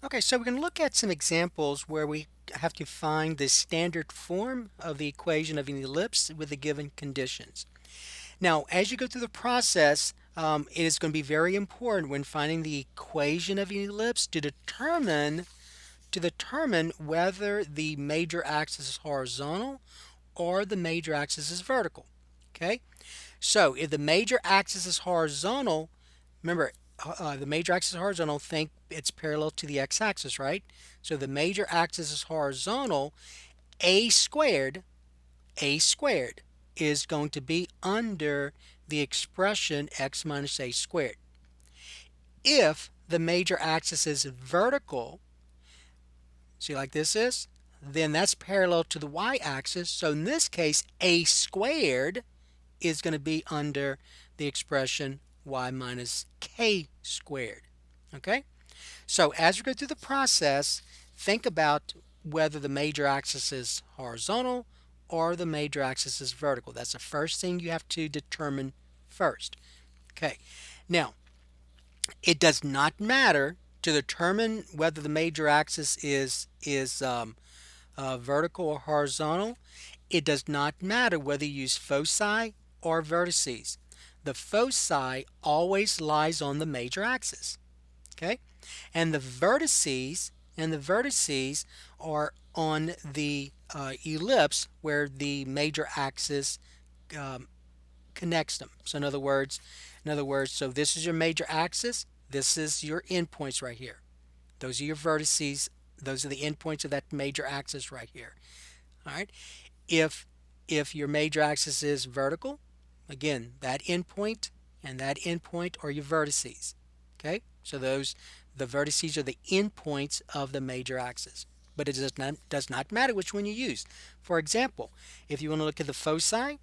Okay, so we're going to look at some examples where we have to find the standard form of the equation of an ellipse with the given conditions. Now, as you go through the process, it is going to be very important when finding the equation of an ellipse to determine whether the major axis is horizontal or the major axis is vertical. Okay, so if the major axis is horizontal, remember, the major axis is horizontal, think it's parallel to the x-axis, right? So the major axis is horizontal, a squared, a squared is going to be under the expression x minus a squared. If the major axis is vertical, see like this is, then that's parallel to the y-axis. So in this case, a squared is going to be under the expression y minus k squared. Okay? So as we go through the process, think about whether the major axis is horizontal or the major axis is vertical. That's the first thing you have to determine first. Okay. Now, it does not matter to determine whether the major axis is vertical or horizontal. It does not matter whether you use foci or vertices. The foci always lies on the major axis. Okay, and the vertices are on the ellipse where the major axis um, connects them. So in other words, so this is your major axis. This is your endpoints right here. Those are your vertices. Those are the endpoints of that major axis right here. All right. If if your major axis is vertical, again, that endpoint and that endpoint are your vertices. Okay? So the vertices are the endpoints of the major axis. But it does not matter which one you use. For example, if you want to look at the foci,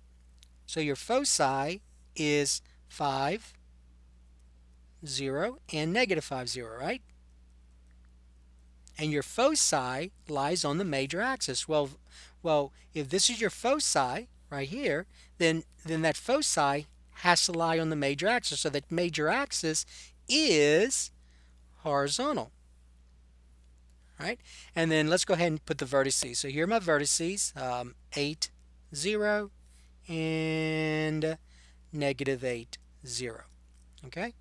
so your foci is 5, 0, and negative 5, 0, right? And your foci lies on the major axis. Well, if this is your foci right here, then that foci has to lie on the major axis. So that major axis is horizontal, right? And then let's go ahead and put the vertices. So here are my vertices, 8, 0, and negative 8, 0. Okay?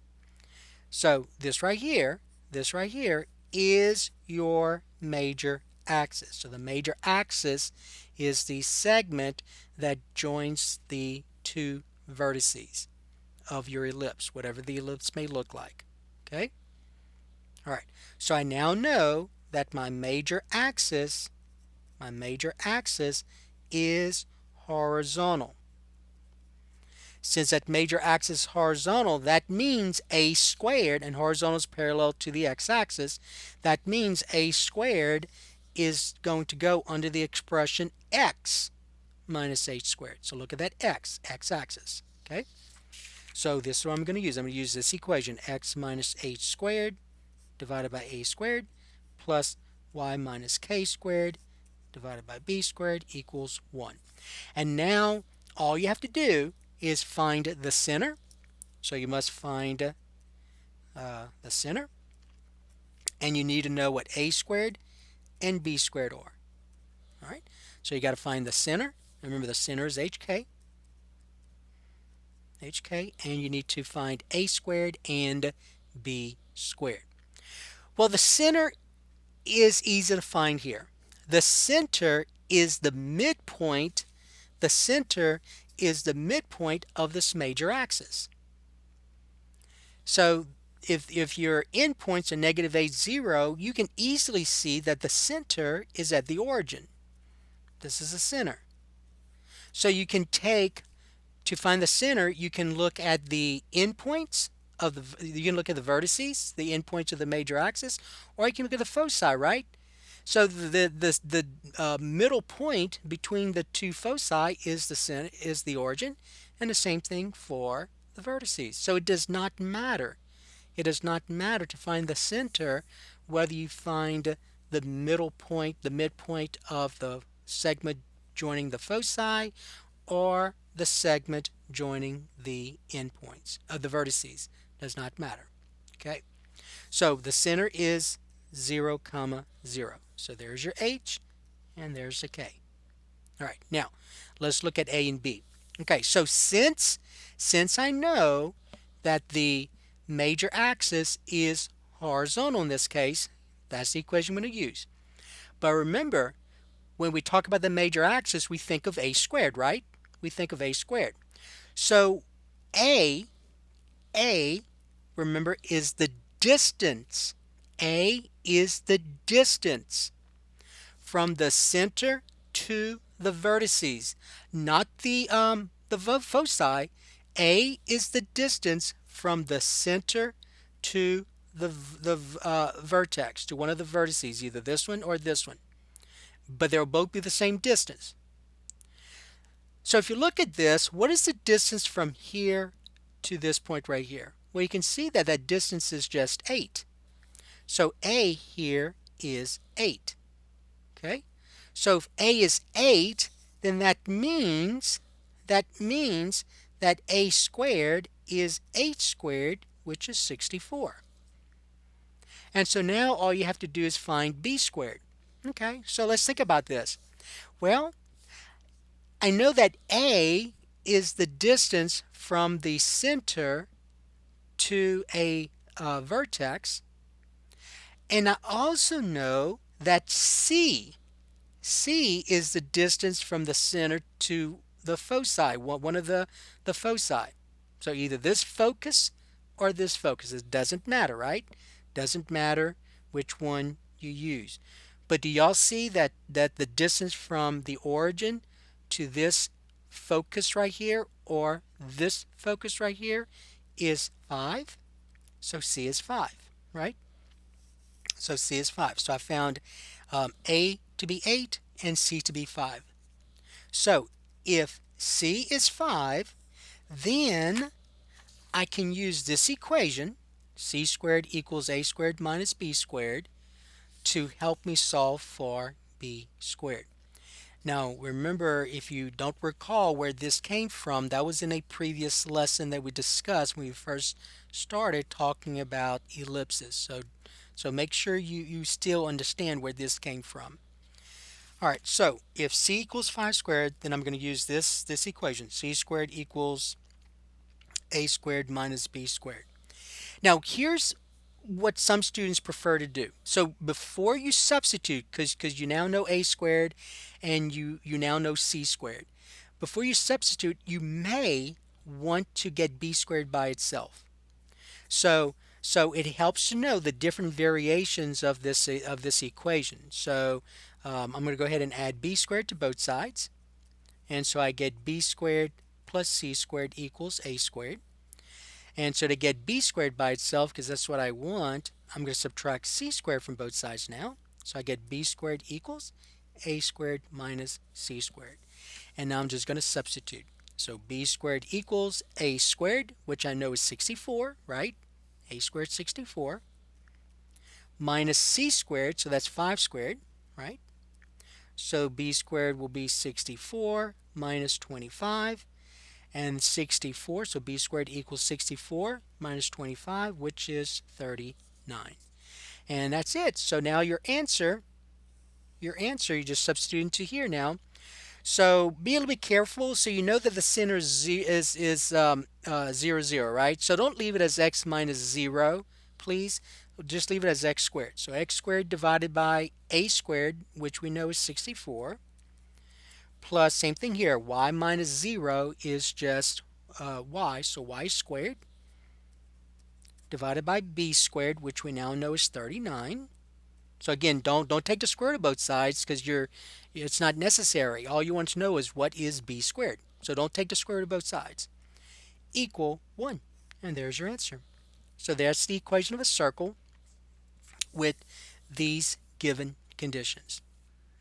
So this right here is your major axis. So the major axis is the segment that joins the two vertices of your ellipse, whatever the ellipse may look like. Okay? All right. So I now know that my major axis is horizontal. Since that major axis is horizontal, that means a squared, and horizontal is parallel to the x-axis, that means a squared is going to go under the expression x minus h squared. So look at that x-axis. Okay? So this is what I'm going to use. I'm going to use this equation, x minus h squared divided by a squared plus y minus k squared divided by b squared equals 1. And now all you have to do is find the center. So you must find the center, and you need to know what a squared and b squared are. All right. So you got to find the center. Remember, the center is hk, and you need to find a squared and b squared. Well, the center is easy to find here. The center is the midpoint. The center is the midpoint of this major axis. So if your endpoints are negative 8, 0, you can easily see that the center is at the origin. This is the center. So to find the center, you can look at the endpoints you can look at the vertices, the endpoints of the major axis, or you can look at the foci, right? So the middle point between the two foci is the origin, and the same thing for the vertices. So it does not matter. It does not matter to find the center whether you find the middle point, the midpoint of the segment joining the foci, or the segment joining the endpoints of the vertices. Does not matter. Okay. So the center is 0, comma 0. So there's your H and there's the K. All right, now let's look at A and B. Okay, so since I know that the major axis is horizontal in this case, that's the equation I'm going to use. But remember, when we talk about the major axis, we think of a squared, right? We think of a squared. So A, remember, is the distance. A is the distance from the center to the vertices, not the foci. A is the distance from the center to the vertex, to one of the vertices, either this one or this one. But they'll both be the same distance. So if you look at this, what is the distance from here to this point right here? Well, you can see that that distance is just 8. So A here is 8. Okay? So if A is 8, then that means that A squared is 8 squared, which is 64. And so now all you have to do is find B squared. Okay, so let's think about this. Well, I know that A is the distance from the center to a vertex, and I also know that C is the distance from the center to the foci, one of the foci. So either this focus or this focus. It doesn't matter, right? Doesn't matter which one you use. But do y'all see that the distance from the origin to this focus right here or this focus right here is 5? So C is 5, right? So C is 5. So I found A to be 8 and C to be 5. So if C is 5, then I can use this equation, C squared equals A squared minus B squared, to help me solve for B squared. Now remember, if you don't recall where this came from, that was in a previous lesson that we discussed when we first started talking about ellipses. So make sure you still understand where this came from. All right, so if C equals 5 squared, then I'm going to use this equation. C squared equals A squared minus B squared. Now here's what some students prefer to do. So before you substitute, because you now know A squared and you now know C squared, before you substitute, you may want to get B squared by itself. So it helps to know the different variations of this equation. So I'm going to go ahead and add B squared to both sides. And so I get B squared plus C squared equals A squared. And so to get B squared by itself, because that's what I want, I'm going to subtract C squared from both sides now. So I get B squared equals A squared minus C squared. And now I'm just going to substitute. So B squared equals A squared, which I know is 64, right? A squared 64, minus C squared, so that's 5 squared, right? So B squared will be 64 minus 25, and 64, so B squared equals 64 minus 25, which is 39. And that's it. So now your answer, you just substitute into here now. So be a little bit careful. So you know that the center is 0, 0, right? So don't leave it as x minus 0, please. Just leave it as x squared. So x squared divided by a squared, which we know is 64, plus, same thing here, y minus 0 is just y, so y squared, divided by b squared, which we now know is 39. So again, don't take the square root of both sides because it's not necessary. All you want to know is what is b squared. So don't take the square root of both sides. Equal 1. And there's your answer. So that's the equation of a circle with these given conditions.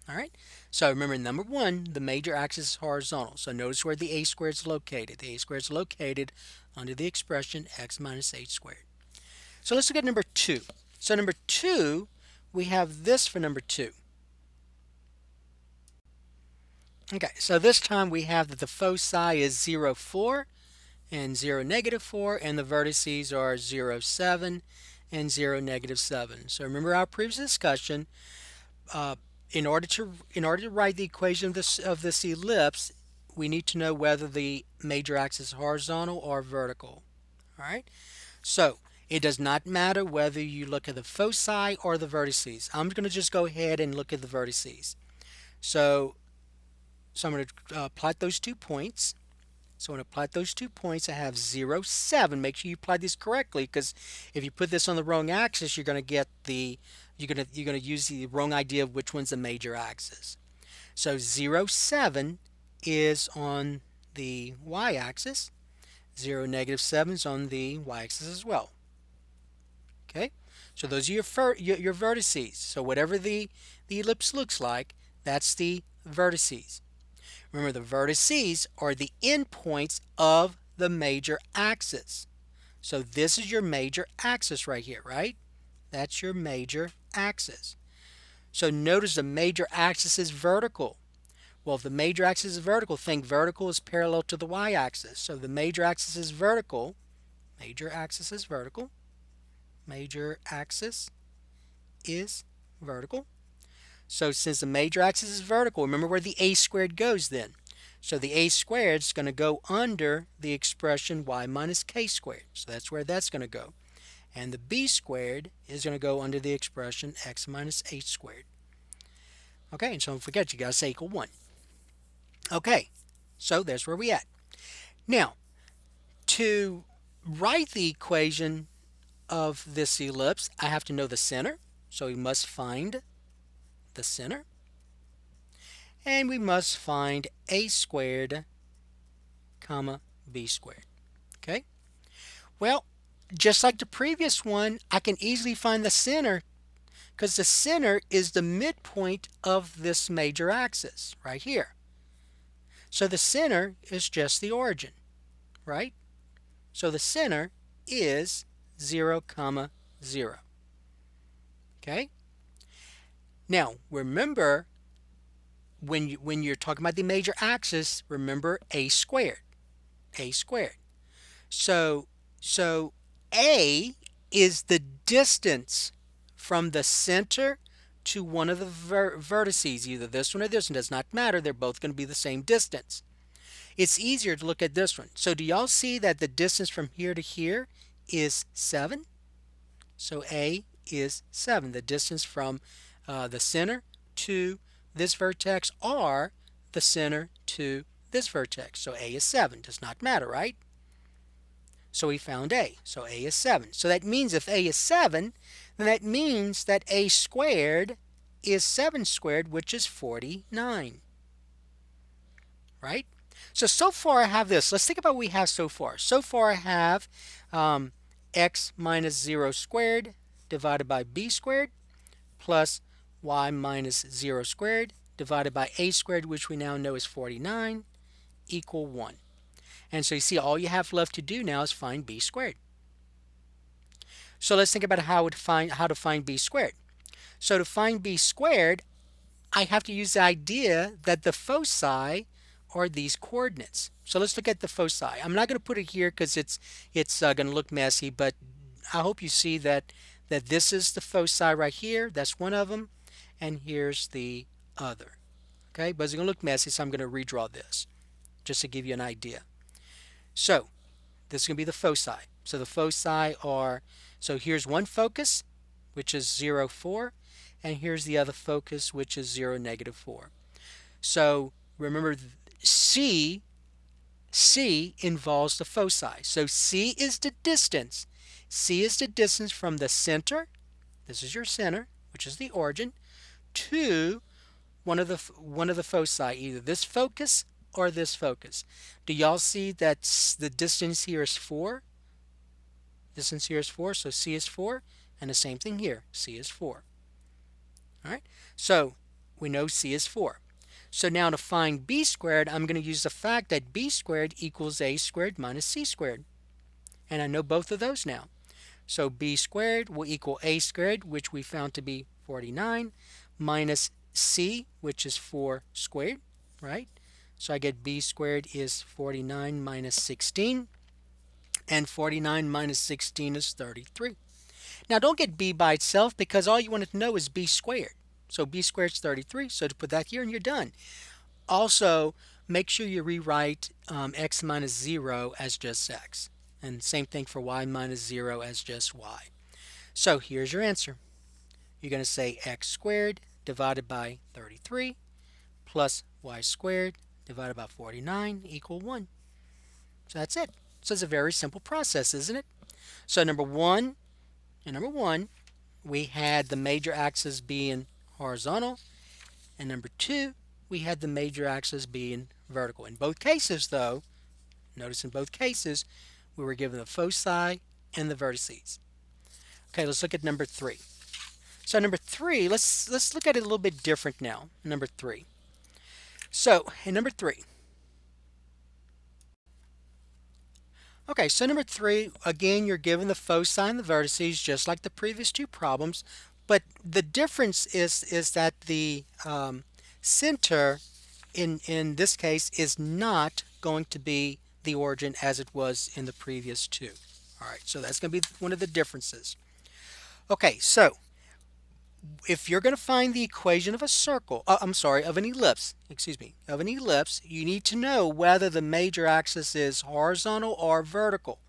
All right. So remember, number 1, the major axis is horizontal. So notice where the a squared is located. The a squared is located under the expression x minus h squared. So let's look at number 2. So number 2, we have this for number 2. Okay, so this time we have that the foci is 0, 4 and 0, negative 4, and the vertices are 0, 7 and 0, -7. So remember our previous discussion. Uh, in order to write the equation of this ellipse, we need to know whether the major axis is horizontal or vertical. All right. So it does not matter whether you look at the foci or the vertices. I'm going to just go ahead and look at the vertices. So I'm going to plot those 2 points. So when I plot those 2 points, I have 0, 7. Make sure you plot these correctly, because if you put this on the wrong axis, you're going to get you're going to use the wrong idea of which one's the major axis. So 0, 7 is on the y-axis. 0, -7 is on the y-axis as well. Okay, so those are your vertices. So whatever the ellipse looks like, that's the vertices. Remember, the vertices are the endpoints of the major axis. So this is your major axis right here, right? That's your major axis. So notice the major axis is vertical. Well, if the major axis is vertical, think vertical is parallel to the y-axis. So the major axis is vertical. Major axis is vertical. Major axis is vertical. So since the major axis is vertical, remember where the a squared goes then. So the a squared is going to go under the expression y minus k squared. So that's where that's going to go. And the b squared is going to go under the expression x minus h squared. Okay, and so don't forget, you got to say equal 1. Okay, so that's where we at. Now, to write the equation of this ellipse, I have to know the center. So we must find the center. And we must find a squared comma b squared. Okay, well, just like the previous one, I can easily find the center, because the center is the midpoint of this major axis right here. So the center is just the origin, right? So the center is 0, 0. Okay, now remember, when you're talking about the major axis, remember a squared. A squared. So A is the distance from the center to one of the vertices, either this one or this one, does not matter. They're both going to be the same distance. It's easier to look at this one. So do y'all see that the distance from here to here is 7? So A is 7. The distance from the center to this vertex, or the center to this vertex. So A is 7. Does not matter, right? So we found A. So A is 7. So that means if A is 7, then that means that A squared is 7 squared, which is 49. Right? So far I have this. Let's think about what we have so far. So far I have x minus 0 squared divided by b squared plus y minus 0 squared divided by a squared, which we now know is 49, equal 1. And so you see, all you have left to do now is find b squared. So let's think about how to find b squared. So to find b squared, I have to use the idea that the foci are these coordinates. So let's look at the foci. I'm not going to put it here because it's going to look messy, but I hope you see that this is the foci right here. That's one of them, and here's the other. Okay, but it's going to look messy, so I'm going to redraw this just to give you an idea. So this is going to be the foci. So the foci are, so here's one focus, which is 0, 4, and here's the other focus, which is 0, -4. So remember, C involves the foci. So C is the distance. C is the distance from the center, this is your center, which is the origin, to one of the foci, either this focus or this focus. Do y'all see that the distance here is 4? Distance here is 4, so C is 4, and the same thing here, C is 4. All right, so we know C is 4. So now to find b squared, I'm going to use the fact that b squared equals a squared minus c squared. And I know both of those now. So b squared will equal a squared, which we found to be 49, minus c, which is 4 squared, right? So I get b squared is 49 minus 16, and 49 minus 16 is 33. Now don't get b by itself because all you wanted to know is b squared. So b squared is 33, so to put that here and you're done. Also, make sure you rewrite x minus 0 as just x. And same thing for y minus 0 as just y. So here's your answer. You're going to say x squared divided by 33 plus y squared divided by 49 equal 1. So that's it. So it's a very simple process, isn't it? So number one, we had the major axis being horizontal, and number two, we had the major axis being vertical. In both cases, though, notice in both cases, we were given the foci and the vertices. Okay, let's look at number three. So number three, let's look at it a little bit different now. Number three. So in number three, okay, so number three, again, you're given the foci and the vertices just like the previous two problems, but the difference is that the center in this case is not going to be the origin as it was in the previous two. All right, so that's going to be one of the differences. Okay, so if you're going to find the equation of a circle, of an ellipse, you need to know whether the major axis is horizontal or vertical.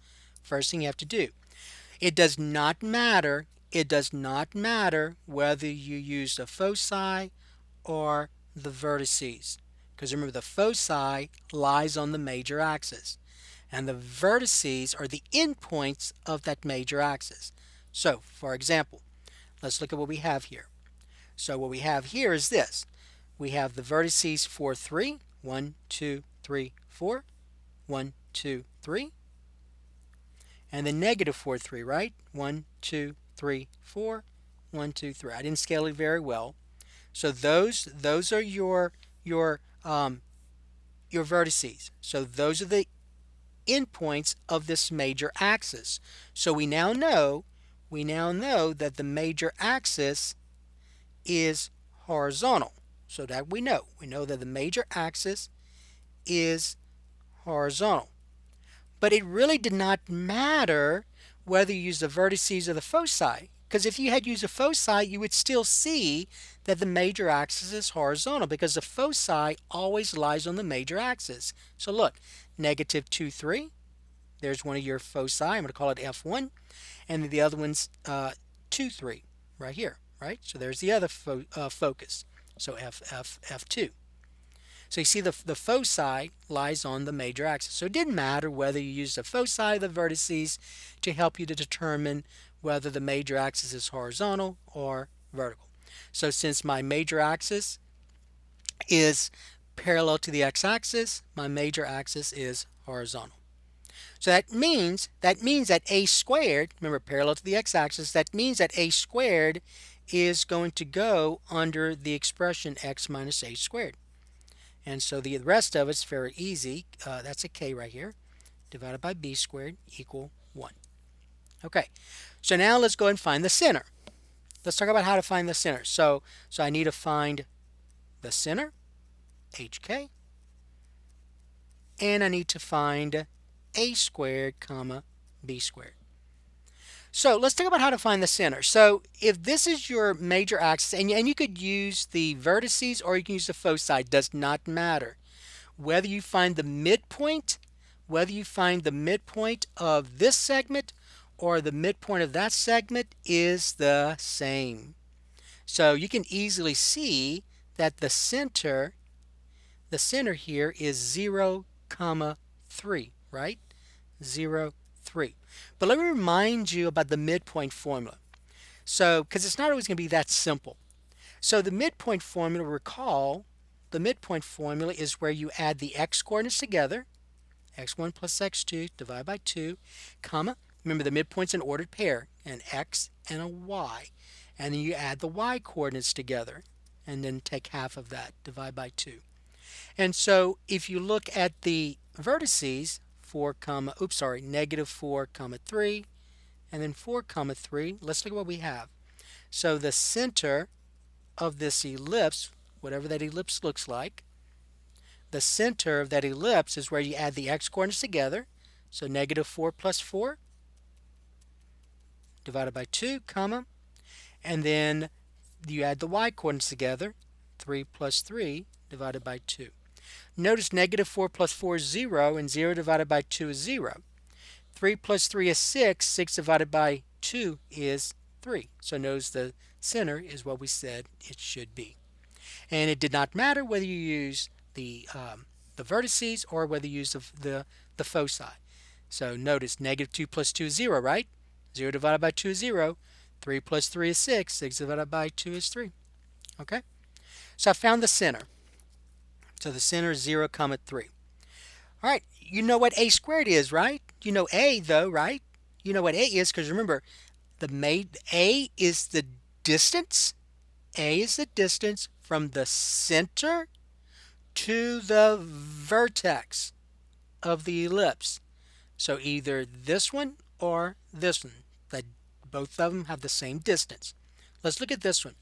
First thing you have to do. It does not matter whether you use the foci or the vertices. Because remember, the foci lies on the major axis, and the vertices are the endpoints of that major axis. So, for example, let's look at what we have here. So what we have here is this. We have the vertices 4, 3, 1, 2, 3, 4, 1, 2, 3, and then negative 4, 3, right? 1, 2, 3, 4, 1, 2, 3. I didn't scale it very well. So those are your vertices. So those are the endpoints of this major axis. So we now know that the major axis is horizontal. So that we know that the major axis is horizontal. But it really did not matter whether you use the vertices or the foci, because if you had used a foci, you would still see that the major axis is horizontal because the foci always lies on the major axis. So look, negative 2, 3. There's one of your foci. I'm going to call it F1. And the other one's 2, 3 right here, right? So there's the other focus. So F2. So you see the foci lies on the major axis. So it didn't matter whether you used the foci or the vertices to help you to determine whether the major axis is horizontal or vertical. So since my major axis is parallel to the x-axis, my major axis is horizontal. So that means that a squared, remember parallel to the x-axis, that means that a squared is going to go under the expression x minus a squared. And so the rest of it's very easy. That's a k right here, divided by b squared equal 1. Okay, so now let's go ahead and find the center. Let's talk about how to find the center. So I need to find the center, hk, and I need to find a squared comma b squared. So let's talk about how to find the center. So if this is your major axis, and you could use the vertices or you can use the foci, does not matter. Whether you find the midpoint of this segment or the midpoint of that segment is the same. So you can easily see that the center here is 0, 3, right? 0, 3. But let me remind you about the midpoint formula. So, because it's not always going to be that simple. So the midpoint formula, recall, the midpoint formula is where you add the x coordinates together, x1 plus x2 divided by 2, comma, remember the midpoint's an ordered pair, an x and a y. And then you add the y coordinates together, and then take half of that, divide by 2. And so if you look at the vertices, negative 4, 3, and then 4, 3, let's look at what we have. So the center of this ellipse, whatever that ellipse looks like, the center of that ellipse is where you add the x coordinates together. So negative 4 plus 4, divided by 2, comma, and then you add the y coordinates together, 3 plus 3 divided by 2. Notice negative 4 plus 4 is 0, and 0 divided by 2 is 0. 3 plus 3 is 6, 6 divided by 2 is 3. So notice the center is what we said it should be. And it did not matter whether you use the vertices or whether you use the foci. So notice negative 2 plus 2 is 0, right? 0 divided by 2 is 0. 3 plus 3 is 6. 6 divided by 2 is 3. Okay? So I found the center. So the center is 0, comma 3. All right, you know what a squared is, right? You know a, though, right? You know what a is because remember, a is the distance. A is the distance from the center to the vertex of the ellipse. So either this one or this one. Both of them have the same distance. Let's look at this one.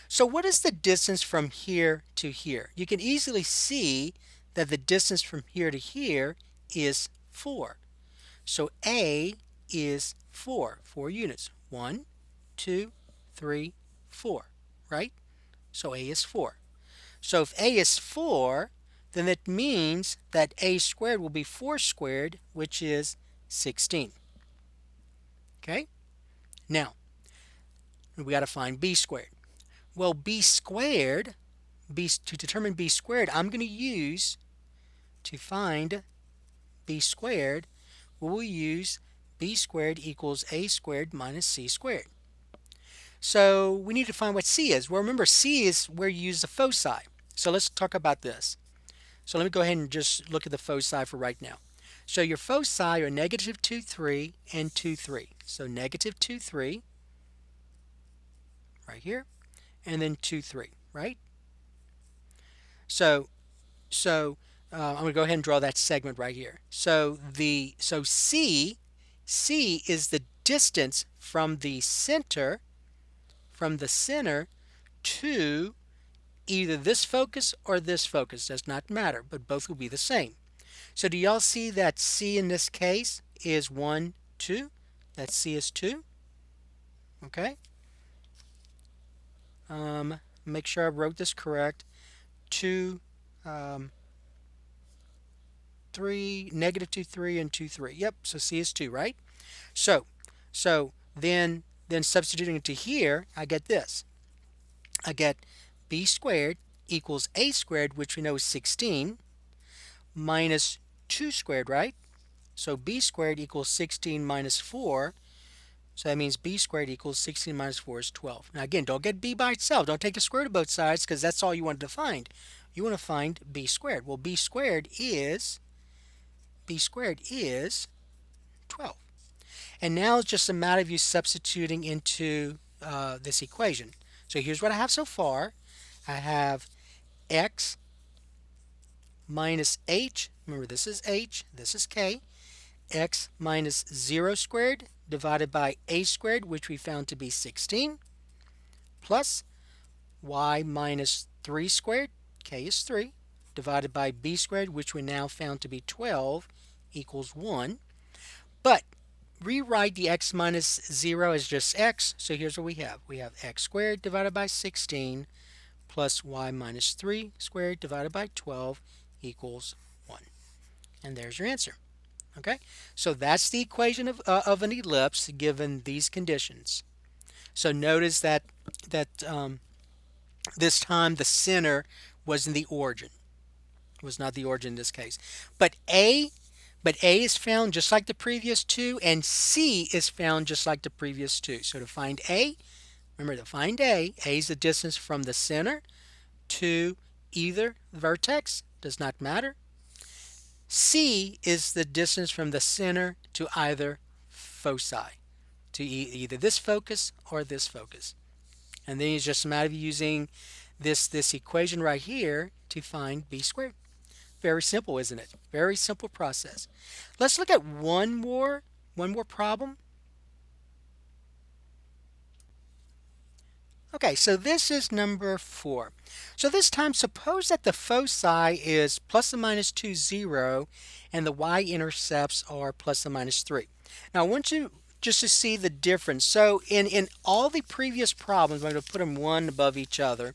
So what is the distance from here to here? You can easily see that the distance from here to here is 4. So A is 4 units. 1, 2, 3, 4, right? So A is 4. So if A is 4, then that means that A squared will be 4 squared, which is 16. Okay? Now, we got to find B squared. Well, to determine B squared, I'm going to use, to find B squared, we'll use B squared equals A squared minus C squared. So we need to find what C is. Well, remember, C is where you use the foci. So let's talk about this. So let me go ahead and just look at the foci for right now. So your foci are negative 2, 3, and 2, 3. So negative 2, 3, right here, and then 2, 3, right? So I'm going to go ahead and draw that segment right here. So C is the distance from the center to either this focus or this focus. Does not matter, but both will be the same. So do y'all see that C in this case is 1, 2? That C is 2. Okay. Make sure I wrote this correct. 2, 3, negative 2, 3, and 2, 3. Yep, so C is 2, right? So then substituting it to here, I get this. I get B squared equals A squared, which we know is 16, minus 2 squared, right? So B squared equals 16 minus 4. So that means B squared equals 16 minus 4 is 12. Now again, don't get B by itself. Don't take the square root of both sides because that's all you wanted to find. You want to find B squared. Well, B squared is 12. And now it's just a matter of you substituting into this equation. So here's what I have so far. I have x minus h. Remember, this is h, this is k. X minus 0 squared divided by a squared, which we found to be 16, plus y minus 3 squared, k is 3, divided by b squared, which we now found to be 12, equals 1. But rewrite the x minus 0 as just x, so here's what we have. We have x squared divided by 16 plus y minus 3 squared divided by 12 equals 1. And there's your answer. Okay, so that's the equation of an ellipse given these conditions. So notice that this time the center wasn't the origin. It was not the origin in this case. But A is found just like the previous two, and C is found just like the previous two. So to find A, remember to find A is the distance from the center to either vertex, does not matter. C is the distance from the center to either foci, to either this focus or this focus. And then it's just a matter of using this equation right here to find B squared. Very simple, isn't it? Very simple process. Let's look at one more problem. Okay, so this is number 4. So this time, suppose that the foci is plus or minus 2, 0, and the y-intercepts are plus or minus 3. Now, I want you just to see the difference. So in all the previous problems, I'm going to put them one above each other.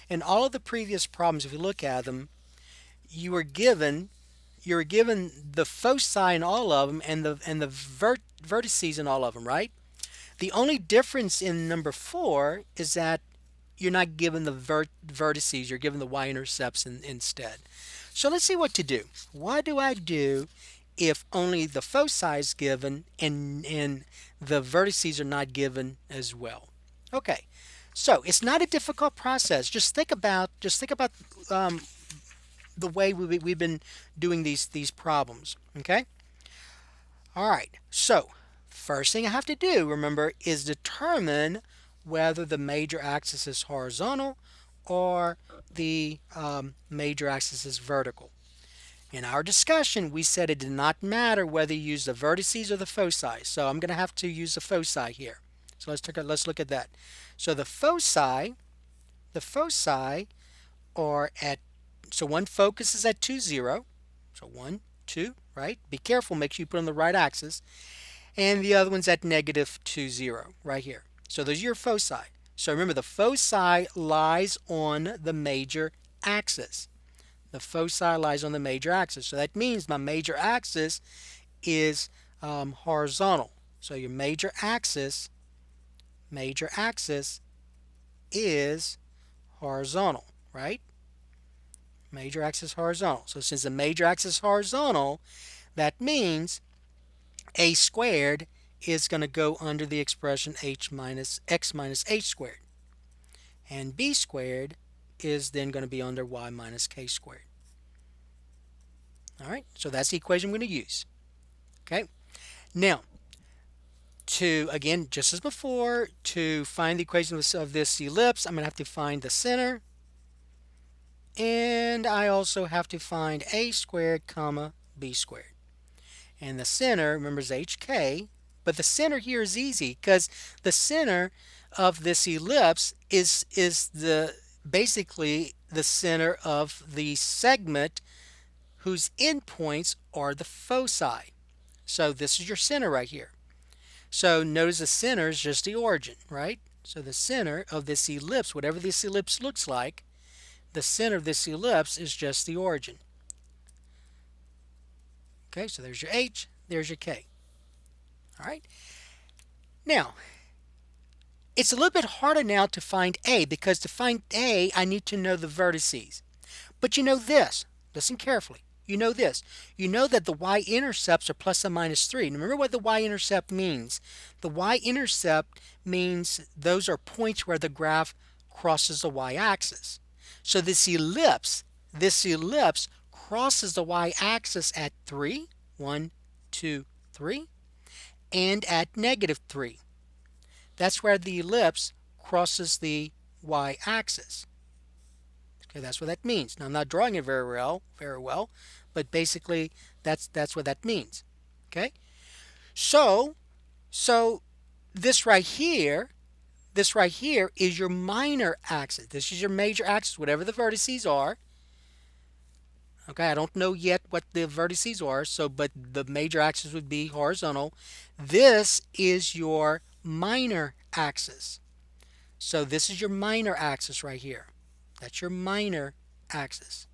In all of the previous problems, if you look at them, you were given the foci in all of them and the vertices in all of them, right? The only difference in number 4 is that you're not given the vertices, you're given the y-intercepts instead. So let's see what to do. What do I do if only the foci is given and the vertices are not given as well? Okay, so it's not a difficult process. Just think about the way we've been doing these problems. Okay. All right. So first thing I have to do, remember, is determine whether the major axis is horizontal or the major axis is vertical. In our discussion, we said it did not matter whether you use the vertices or the foci. So I'm going to have to use the foci here. So let's look at that. So the foci are at, so one focus is at 2, 0. So 1, 2, right? Be careful, make sure you put on the right axis. And the other one's at negative 2, 0, right here. So those are your foci. So remember, the foci lies on the major axis. The foci lies on the major axis. So that means my major axis is horizontal. So your major axis is horizontal, right? Major axis horizontal. So since the major axis is horizontal, that means a squared is going to go under the expression x minus h squared. And b squared is then going to be under y minus k squared. All right, so that's the equation we're going to use. Okay, now again, just as before, to find the equation of this ellipse, I'm going to have to find the center. And I also have to find a squared comma b squared. And the center, remember, is hk. But the center here is easy because the center of this ellipse is basically the center of the segment whose endpoints are the foci. So this is your center right here. So notice the center is just the origin, right? So the center of this ellipse, whatever this ellipse looks like, the center of this ellipse is just the origin. Okay, so there's your h, there's your k. All right. Now, it's a little bit harder now to find a, because to find a, I need to know the vertices. But you know this. Listen carefully. You know this. You know that the y-intercepts are plus or minus 3. Remember what the y-intercept means. The y-intercept means those are points where the graph crosses the y-axis. So this ellipse crosses the y-axis at 3, 1, 2, 3, and at negative 3. That's where the ellipse crosses the y-axis. Okay, that's what that means. Now, I'm not drawing it very well, but basically that's what that means. Okay, so this right here is your minor axis. This is your major axis, whatever the vertices are. Okay, I don't know yet what the vertices are, but the major axis would be horizontal. This is your minor axis. So this is your minor axis right here. That's your minor axis.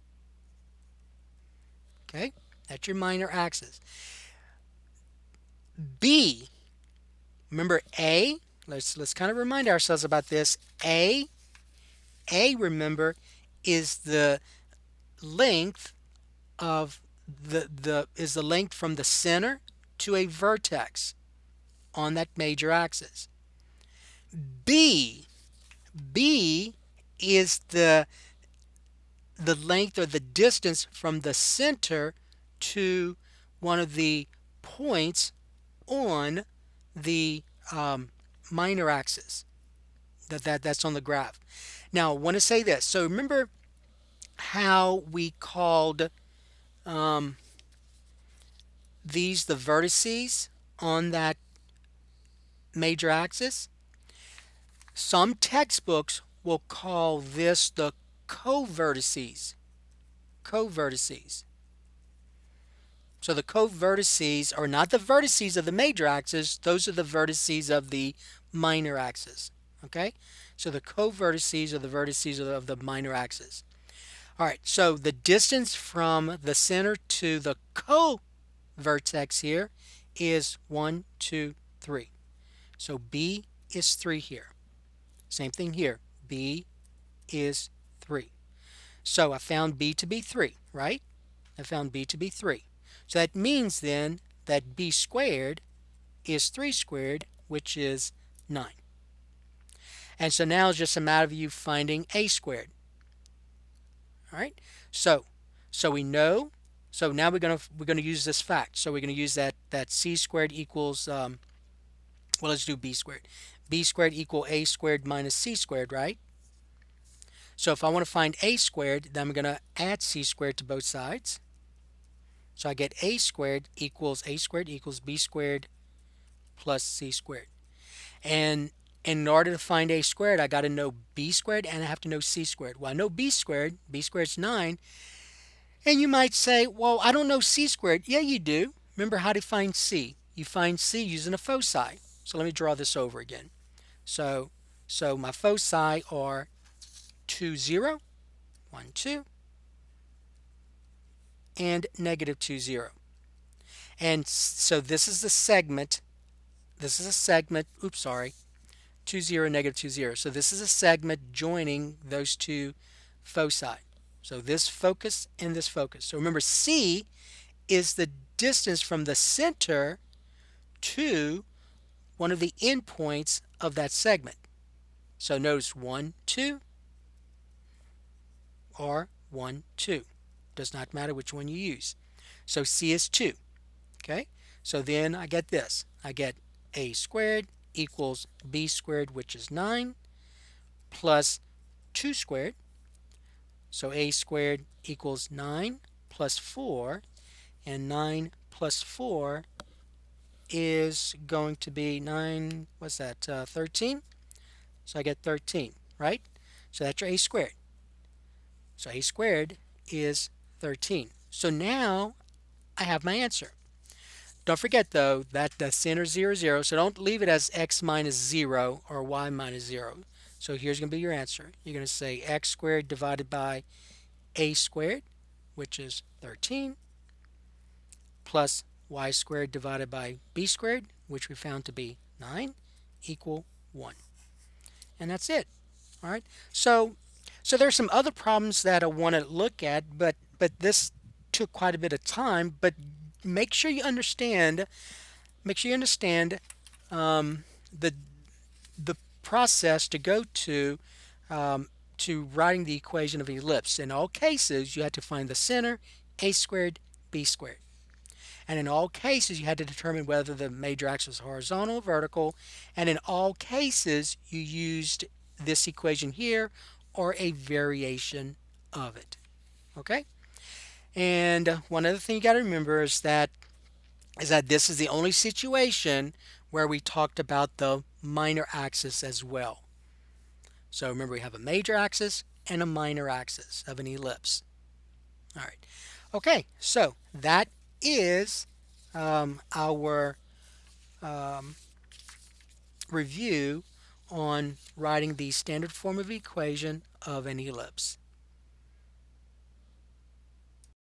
Okay, that's your minor axis. B, remember A, let's kind of remind ourselves about this. A, remember, is the length of the length from the center to a vertex on that major axis. B is the length or the distance from the center to one of the points on the minor axis that's on the graph. Now I want to say this. So remember how we called these the vertices on that major axis? Some textbooks will call this the co-vertices. So the co-vertices are not the vertices of the major axis, those are the vertices of the minor axis. Okay? So the co-vertices are the vertices of the minor axis. All right, so the distance from the center to the co-vertex here is 1, 2, 3. So B is 3 here. Same thing here. B is 3. So I found B to be 3, right? I found B to be 3. So that means then that B squared is 3 squared, which is 9. And so now it's just a matter of you finding A squared. All right? So we know. So now we're gonna use this fact. So we're gonna use that C squared equals well, let's do B squared. B squared equal A squared minus C squared, right? So if I want to find A squared, then I'm gonna add C squared to both sides. So I get A squared equals B squared plus C squared. And in order to find A squared, I got to know B squared and I have to know C squared. Well, I know B squared is 9. And you might say, well, I don't know C squared. Yeah, you do. Remember how to find C. You find C using a foci. So let me draw this over again. So my foci are 2, 0, 1, 2, and negative 2, 0. And so this is the segment. This is a segment. Oops, sorry. 2, 0, negative 2, 0. So this is a segment joining those two foci. So this focus and this focus. So remember, C is the distance from the center to one of the endpoints of that segment. So notice 1, 2 or 1, 2. Does not matter which one you use. So C is 2. Okay? So then I get this. I get A squared equals B squared, which is 9, plus 2 squared. So A squared equals 9 plus 4, and 9 plus 4 is going to be 9, what's that, 13? So I get 13, right? So that's your A squared. So A squared is 13. So now I have my answer. Don't forget though that the center is 0, 0, so don't leave it as x minus 0 or y minus 0. So here's going to be your answer. You're going to say x squared divided by A squared, which is 13, plus y squared divided by B squared, which we found to be 9, equal 1. And that's it. All right. So there's some other problems that I want to look at, but this took quite a bit of time. But make sure you understand. Make sure you understand the process to go to writing the equation of ellipse. In all cases, you had to find the center, A squared, B squared. And in all cases, you had to determine whether the major axis was horizontal or vertical. And in all cases, you used this equation here or a variation of it. Okay? And one other thing you got to remember is that this is the only situation where we talked about the minor axis as well. So remember, we have a major axis and a minor axis of an ellipse. All right. Okay, so that is our review on writing the standard form of equation of an ellipse.